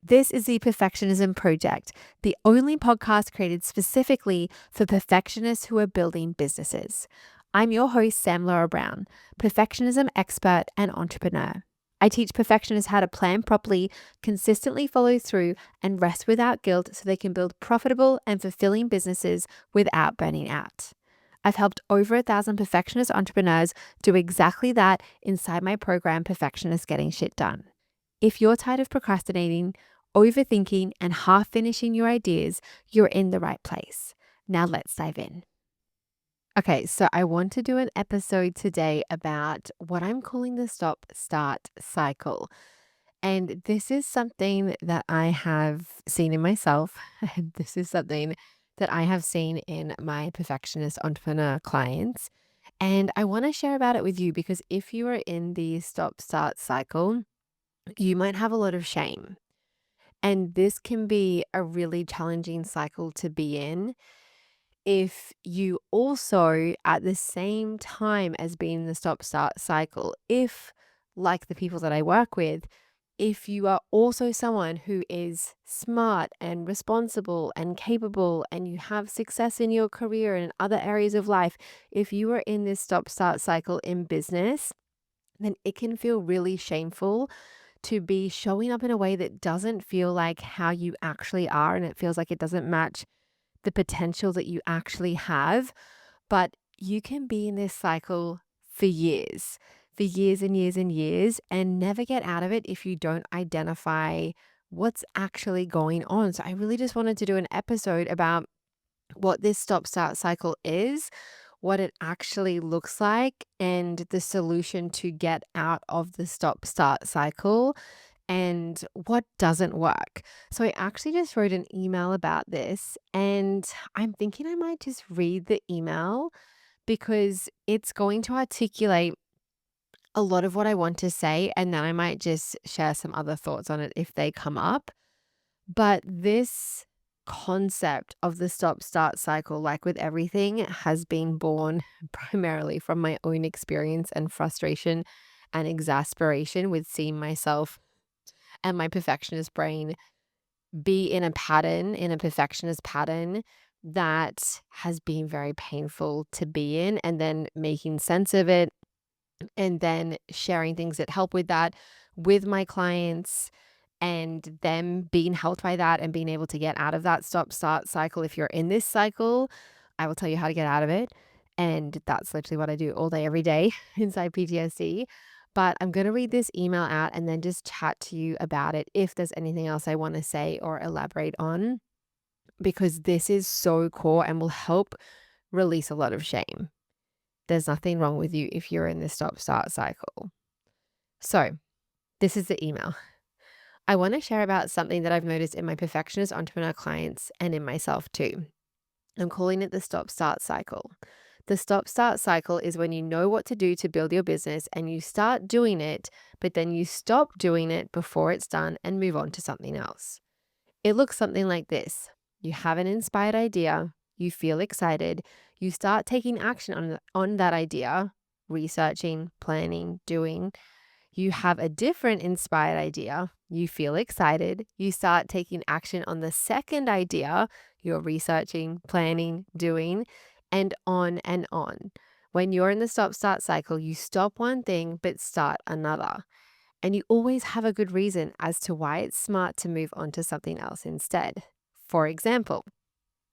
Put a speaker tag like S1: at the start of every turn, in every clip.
S1: This is the Perfectionism Project, the only podcast created specifically for perfectionists who are building businesses. I'm your host, Sam Laura Brown, perfectionism expert and entrepreneur. I teach perfectionists how to plan properly, consistently follow through, and rest without guilt so they can build profitable and fulfilling businesses without burning out. I've helped over 1,000 perfectionist entrepreneurs do exactly that inside my program, Perfectionists Getting Shit Done. If you're tired of procrastinating, overthinking, and half finishing your ideas, you're in the right place. Now let's dive in. Okay, so I want to do an episode today about what I'm calling the stop start cycle. And this is something that I have seen in myself, and this is something that I have seen in my perfectionist entrepreneur clients. And I want to share about it with you because if you are in the stop start cycle, you might have a lot of shame. And this can be a really challenging cycle to be in if you also, at the same time as being in the stop start cycle, if, like the people that I work with, if you are also someone who is smart and responsible and capable and you have success in your career and in other areas of life, if you are in this stop start cycle in business, then it can feel really shameful to be showing up in a way that doesn't feel like how you actually are. And it feels like it doesn't match the potential that you actually have. But you can be in this cycle for years and years and years, and never get out of it if you don't identify what's actually going on. So I really just wanted to do an episode about what this stop start cycle is, what it actually looks like, and the solution to get out of the stop start cycle and what doesn't work. So I actually just wrote an email about this, and I'm thinking I might just read the email because it's going to articulate a lot of what I want to say, and then I might just share some other thoughts on it if they come up. But this concept of the stop start cycle, like with everything, has been born primarily from my own experience and frustration and exasperation with seeing myself and my perfectionist brain be in a pattern, in a perfectionist pattern that has been very painful to be in, and then making sense of it, and then sharing things that help with that with my clients, and them being helped by that and being able to get out of that stop start cycle. If you're in this cycle, I will tell you how to get out of it. And that's literally what I do all day, every day inside PTSD. But I'm going to read this email out and then just chat to you about it if there's anything else I want to say or elaborate on, because this is so core and will help release a lot of shame. There's nothing wrong with you if you're in this stop start cycle. So, this is the email. I want to share about something that I've noticed in my perfectionist entrepreneur clients and in myself too. I'm calling it the stop start cycle. The stop start cycle is when you know what to do to build your business and you start doing it, but then you stop doing it before it's done and move on to something else. It looks something like this. You have an inspired idea, you feel excited, you start taking action on that idea, researching, planning, doing. You have a different inspired idea, you feel excited, you start taking action on the second idea, you're researching, planning, doing, and on and on. When you're in the stop start cycle, you stop one thing but start another. And you always have a good reason as to why it's smart to move on to something else instead. For example,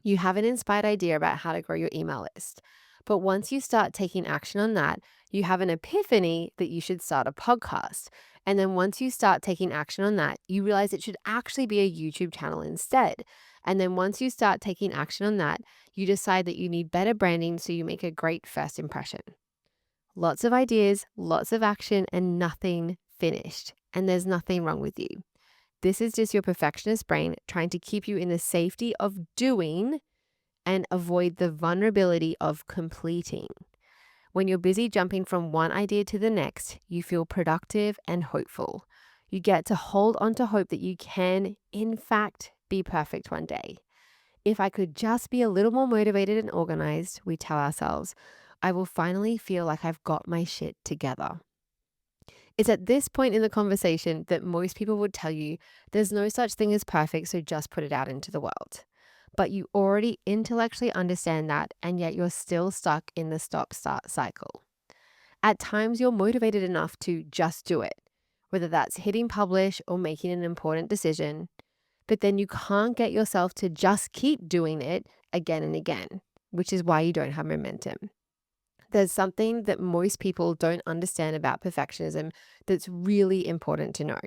S1: you have an inspired idea about how to grow your email list. But once you start taking action on that, you have an epiphany that you should start a podcast. And then once you start taking action on that, you realize it should actually be a YouTube channel instead. And then once you start taking action on that, you decide that you need better branding so you make a great first impression. Lots of ideas, lots of action, and nothing finished. And there's nothing wrong with you. This is just your perfectionist brain trying to keep you in the safety of doing and avoid the vulnerability of completing. When you're busy jumping from one idea to the next, you feel productive and hopeful. You get to hold on to hope that you can, in fact, be perfect one day. If I could just be a little more motivated and organized, we tell ourselves, I will finally feel like I've got my shit together. It's at this point in the conversation that most people would tell you there's no such thing as perfect, so just put it out into the world. But you already intellectually understand that, and yet you're still stuck in the stop start cycle. At times, you're motivated enough to just do it, whether that's hitting publish or making an important decision, but then you can't get yourself to just keep doing it again and again, which is why you don't have momentum. There's something that most people don't understand about perfectionism that's really important to know.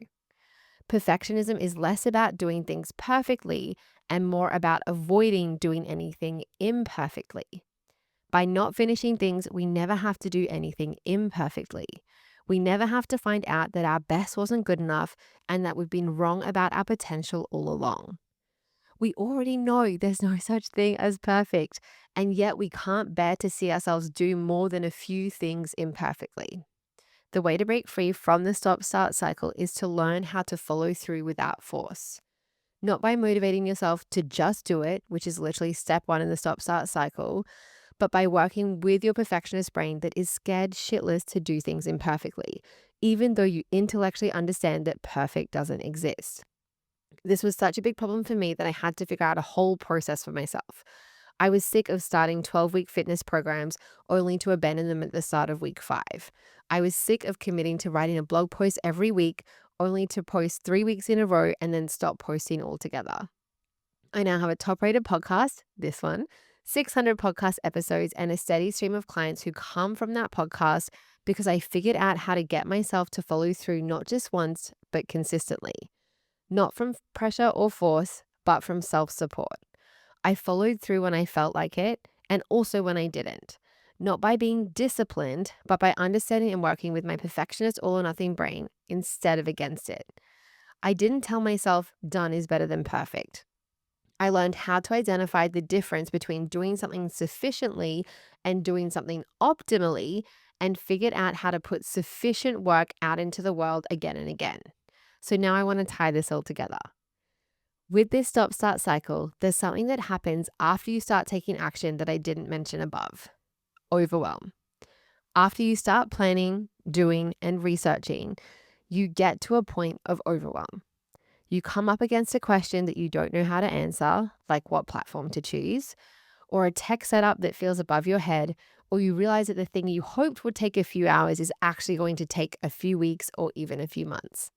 S1: Perfectionism is less about doing things perfectly and more about avoiding doing anything imperfectly. By not finishing things, we never have to do anything imperfectly. We never have to find out that our best wasn't good enough and that we've been wrong about our potential all along. We already know there's no such thing as perfect, and yet we can't bear to see ourselves do more than a few things imperfectly. The way to break free from the stop start cycle is to learn how to follow through without force. Not by motivating yourself to just do it, which is literally step one in the stop start cycle, but by working with your perfectionist brain that is scared shitless to do things imperfectly, even though you intellectually understand that perfect doesn't exist. This was such a big problem for me that I had to figure out a whole process for myself. I was sick of starting 12-week fitness programs only to abandon them at the start of week 5. I was sick of committing to writing a blog post every week only to post 3 weeks in a row and then stop posting altogether. I now have a top-rated podcast, this one, 600 podcast episodes, and a steady stream of clients who come from that podcast because I figured out how to get myself to follow through not just once, but consistently. Not from pressure or force, but from self-support. I followed through when I felt like it and also when I didn't. Not by being disciplined, but by understanding and working with my perfectionist all or nothing brain instead of against it. I didn't tell myself done is better than perfect. I learned how to identify the difference between doing something sufficiently and doing something optimally, and figured out how to put sufficient work out into the world again and again. So now I want to tie this all together. With this stop start cycle, there's something that happens after you start taking action that I didn't mention above: overwhelm. After you start planning, doing, and researching, you get to a point of overwhelm. You come up against a question that you don't know how to answer, like what platform to choose, or a tech setup that feels above your head, or you realize that the thing you hoped would take a few hours is actually going to take a few weeks or even a few months.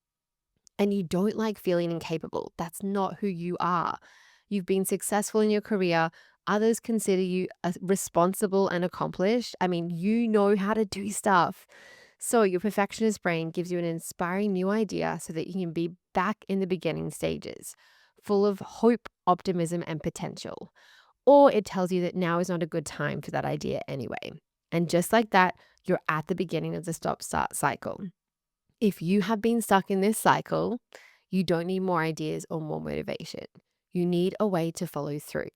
S1: And you don't like feeling incapable. That's not who you are. You've been successful in your career. Others consider you responsible and accomplished. I mean, you know how to do stuff. So your perfectionist brain gives you an inspiring new idea so that you can be back in the beginning stages, full of hope, optimism, and potential. Or it tells you that now is not a good time for that idea anyway. And just like that, you're at the beginning of the stop start cycle. If you have been stuck in this cycle, you don't need more ideas or more motivation. You need a way to follow through.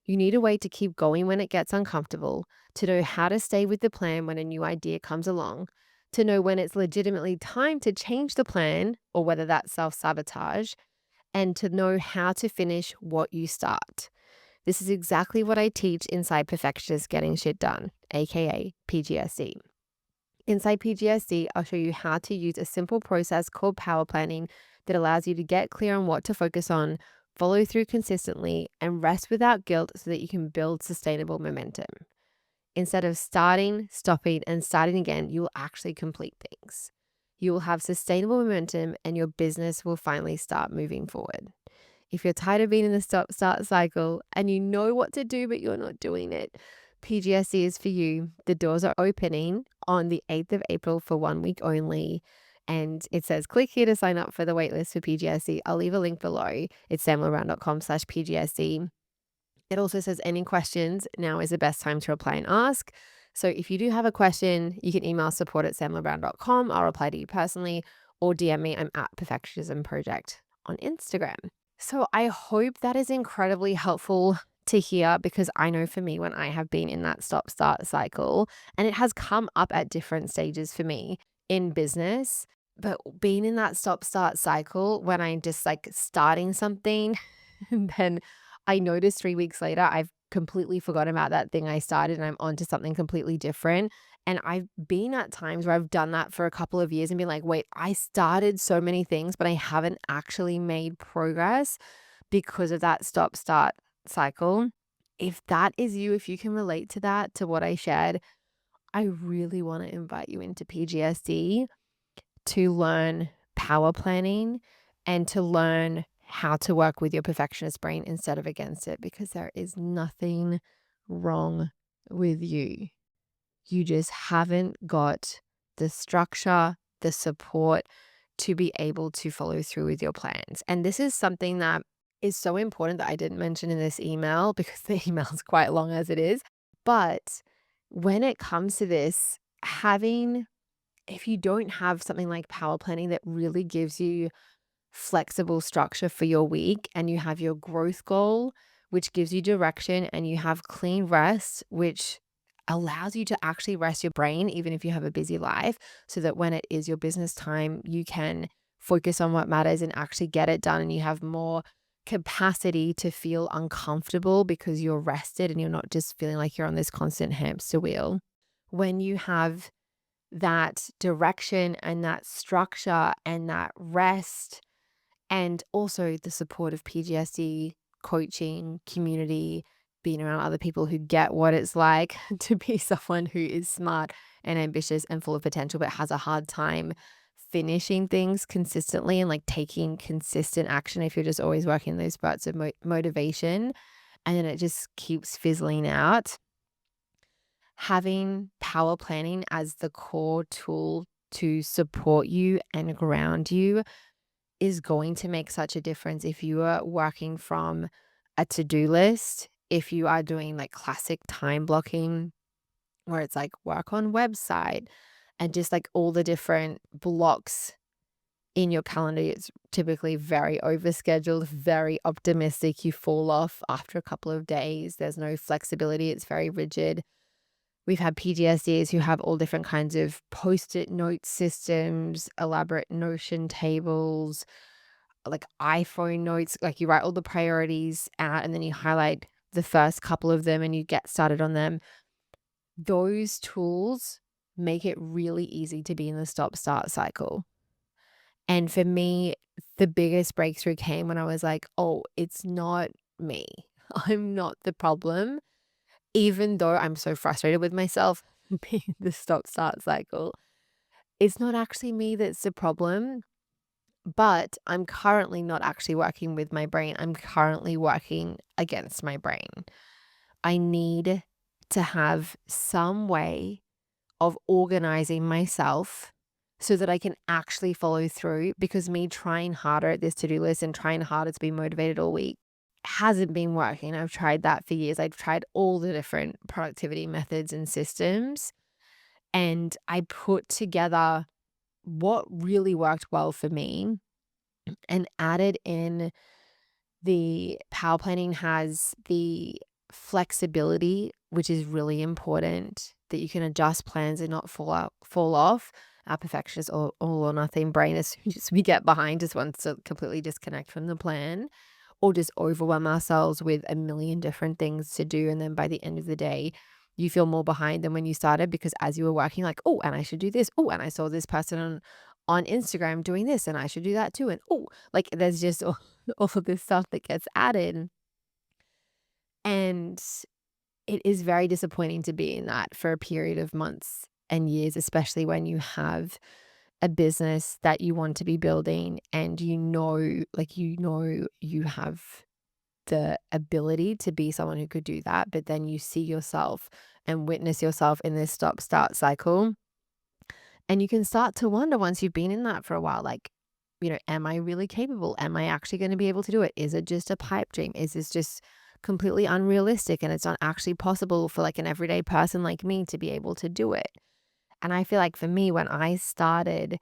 S1: You need a way to keep going when it gets uncomfortable, to know how to stay with the plan when a new idea comes along, to know when it's legitimately time to change the plan or whether that's self-sabotage, and to know how to finish what you start. This is exactly what I teach inside Perfectionists Getting Shit Done, aka PGSD. Inside PGSD, I'll show you how to use a simple process called power planning that allows you to get clear on what to focus on, follow through consistently, and rest without guilt so that you can build sustainable momentum. Instead of starting, stopping, and starting again, you will actually complete things. You will have sustainable momentum and your business will finally start moving forward. If you're tired of being in the stop start cycle and you know what to do, but you're not doing it, PGSD is for you. The doors are opening on the 8th of April for 1 week only. And it says, click here to sign up for the waitlist for PGSD. I'll leave a link below. It's samlarround.com/PGSD. It also says any questions, now is the best time to reply and ask. So if you do have a question, you can email support@samlarround.com. I'll reply to you personally, or DM me. I'm at Perfectionism Project on Instagram. So I hope that is incredibly helpful to hear, because I know for me, when I have been in that stop start cycle, and it has come up at different stages for me in business, but being in that stop start cycle when I'm just like starting something and then I notice 3 weeks later I've completely forgotten about that thing I started and I'm onto something completely different. And I've been at times where I've done that for a couple of years and been like, wait, I started so many things, but I haven't actually made progress because of that stop start cycle. If that is you, if you can relate to that, to what I shared, I really want to invite you into PGSD to learn power planning and to learn how to work with your perfectionist brain instead of against it, because there is nothing wrong with you. You just haven't got the structure, the support to be able to follow through with your plans. And this is something that is so important that I didn't mention in this email because the email is quite long as it is. But when it comes to this, if you don't have something like power planning that really gives you flexible structure for your week, and you have your growth goal, which gives you direction, and you have clean rest, which allows you to actually rest your brain, even if you have a busy life, so that when it is your business time, you can focus on what matters and actually get it done. And you have more capacity to feel uncomfortable because you're rested and you're not just feeling like you're on this constant hamster wheel. When you have that direction and that structure and that rest, and also the support of PGSD, coaching, community, being around other people who get what it's like to be someone who is smart and ambitious and full of potential, but has a hard time finishing things consistently and like taking consistent action if you're just always working those spurts of motivation and then it just keeps fizzling out. Having power planning as the core tool to support you and ground you is going to make such a difference if you are working from a to-do list, if you are doing like classic time blocking where it's like work on website and just like all the different blocks in your calendar. It's typically very overscheduled, very optimistic. You fall off after a couple of days. There's no flexibility. It's very rigid. We've had PTSDs who have all different kinds of post-it note systems, elaborate Notion tables, like iPhone notes, like you write all the priorities out and then you highlight the first couple of them and you get started on them. Those tools make it really easy to be in the stop start cycle. And for me, the biggest breakthrough came when I was like, oh, it's not me. I'm not the problem. Even though I'm so frustrated with myself being in the stop start cycle, it's not actually me that's the problem. But I'm currently not actually working with my brain. I'm currently working against my brain. I need to have some way of organizing myself so that I can actually follow through, because me trying harder at this to-do list and trying harder to be motivated all week hasn't been working. I've tried that for years. I've tried all the different productivity methods and systems, and I put together what really worked well for me and added in the power planning has the flexibility, which is really important, that you can adjust plans and not fall off. Our perfectionist all or nothing brain, as soon as we get behind, just wants to completely disconnect from the plan or just overwhelm ourselves with a million different things to do. And then by the end of the day, you feel more behind than when you started, because as you were working, like, oh, and I should do this. Oh, and I saw this person on Instagram doing this and I should do that too. And oh, like there's just all of this stuff that gets added. And it is very disappointing to be in that for a period of months and years, especially when you have a business that you want to be building and you have the ability to be someone who could do that, but then you see yourself and witness yourself in this stop start cycle. And you can start to wonder, once you've been in that for a while, like, am I really capable? Am I actually going to be able to do it? Is it just a pipe dream? Is this just completely unrealistic and it's not actually possible for like an everyday person like me to be able to do it? And I feel like for me, when I started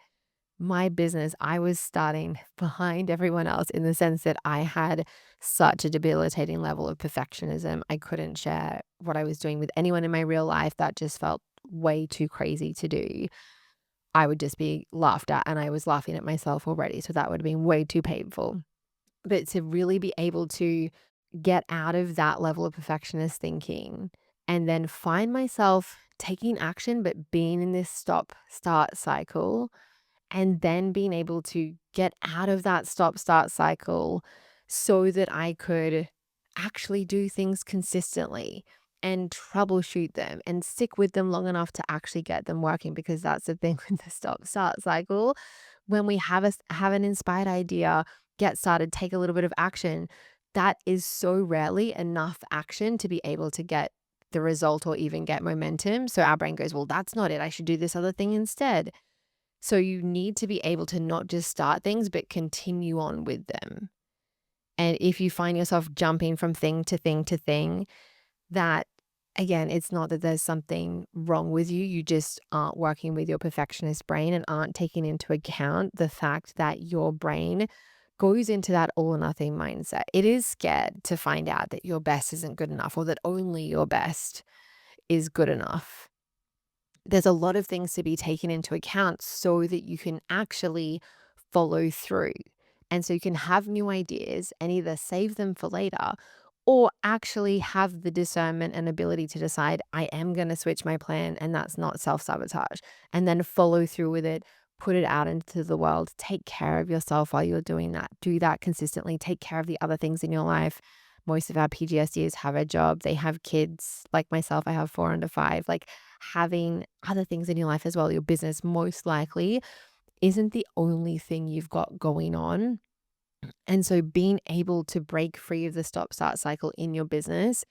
S1: my business, I was starting behind everyone else in the sense that I had such a debilitating level of perfectionism. I couldn't share what I was doing with anyone in my real life. That just felt way too crazy to do. I would just be laughed at, and I was laughing at myself already. So that would have been way too painful. But to really be able to get out of that level of perfectionist thinking and then find myself taking action, but being in this stop start cycle, and then being able to get out of that stop start cycle so that I could actually do things consistently and troubleshoot them and stick with them long enough to actually get them working. Because that's the thing with the stop start cycle. When we have an inspired idea, get started, take a little bit of action, that is so rarely enough action to be able to get the result or even get momentum. So our brain goes, well, that's not it. I should do this other thing instead. So you need to be able to not just start things, but continue on with them. And if you find yourself jumping from thing to thing to thing, that again, it's not that there's something wrong with you. You just aren't working with your perfectionist brain and aren't taking into account the fact that your brain goes into that all or nothing mindset. It is scared to find out that your best isn't good enough or that only your best is good enough. There's a lot of things to be taken into account so that you can actually follow through. And so you can have new ideas and either save them for later or actually have the discernment and ability to decide, I am going to switch my plan and that's not self-sabotage, and then follow through with it, put it out into the world, take care of yourself while you're doing that. Do that consistently, take care of the other things in your life. Most of our PGSDs have a job, they have kids. Like myself, I have 4 under 5. Like having other things in your life as well, your business most likely isn't the only thing you've got going on. And so being able to break free of the stop start cycle in your business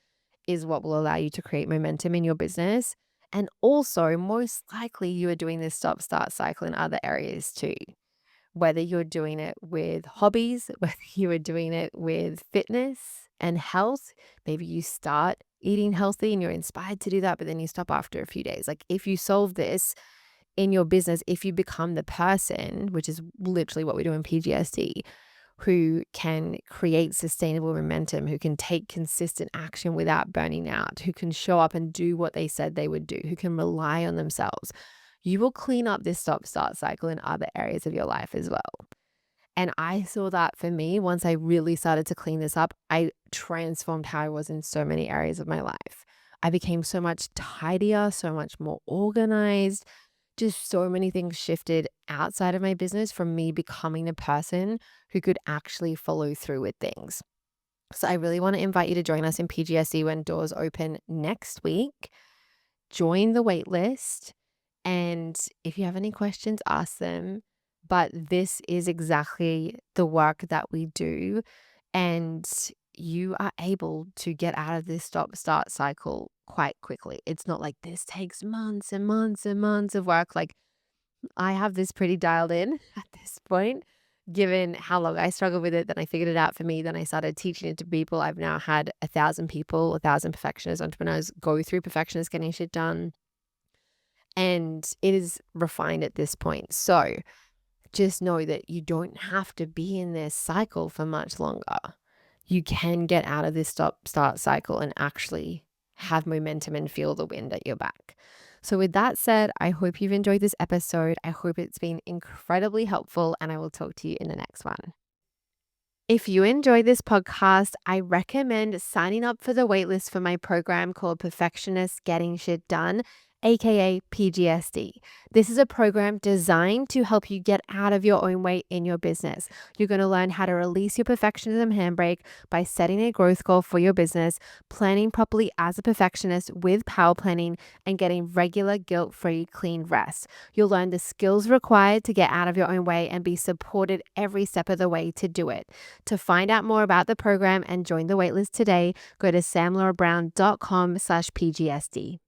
S1: is what will allow you to create momentum in your business. And also, most likely, you are doing this stop start cycle in other areas too. Whether you're doing it with hobbies, whether you are doing it with fitness and health, maybe you start eating healthy and you're inspired to do that, but then you stop after a few days. Like if you solve this in your business, if you become the person, which is literally what we do in PGSD, who can create sustainable momentum, who can take consistent action without burning out, who can show up and do what they said they would do, who can rely on themselves, you will clean up this stop start cycle in other areas of your life as well. And I saw that for me, once I really started to clean this up, I transformed how I was in so many areas of my life. I became so much tidier, so much more organized. Just so many things shifted outside of my business from me becoming a person who could actually follow through with things. So I really want to invite you to join us in PGSD when doors open next week. Join the wait list. And if you have any questions, ask them. But this is exactly the work that we do. And you are able to get out of this stop start cycle quite quickly. It's not like this takes months and months and months of work. Like I have this pretty dialed in at this point, given how long I struggled with it. Then I figured it out for me. Then I started teaching it to people. I've now had 1,000 people, 1,000 perfectionist entrepreneurs go through Perfectionists Getting Shit Done. And it is refined at this point. So just know that you don't have to be in this cycle for much longer. You can get out of this stop start cycle and actually have momentum and feel the wind at your back. So with that said, I hope you've enjoyed this episode. I hope it's been incredibly helpful, and I will talk to you in the next one. If you enjoy this podcast, I recommend signing up for the waitlist for my program called Perfectionists Getting Shit Done, aka PGSD. This is a program designed to help you get out of your own way in your business. You're going to learn how to release your perfectionism handbrake by setting a growth goal for your business, planning properly as a perfectionist with power planning, and getting regular guilt-free clean rest. You'll learn the skills required to get out of your own way and be supported every step of the way to do it. To find out more about the program and join the waitlist today, go to samlaurabrown.com/PGSD.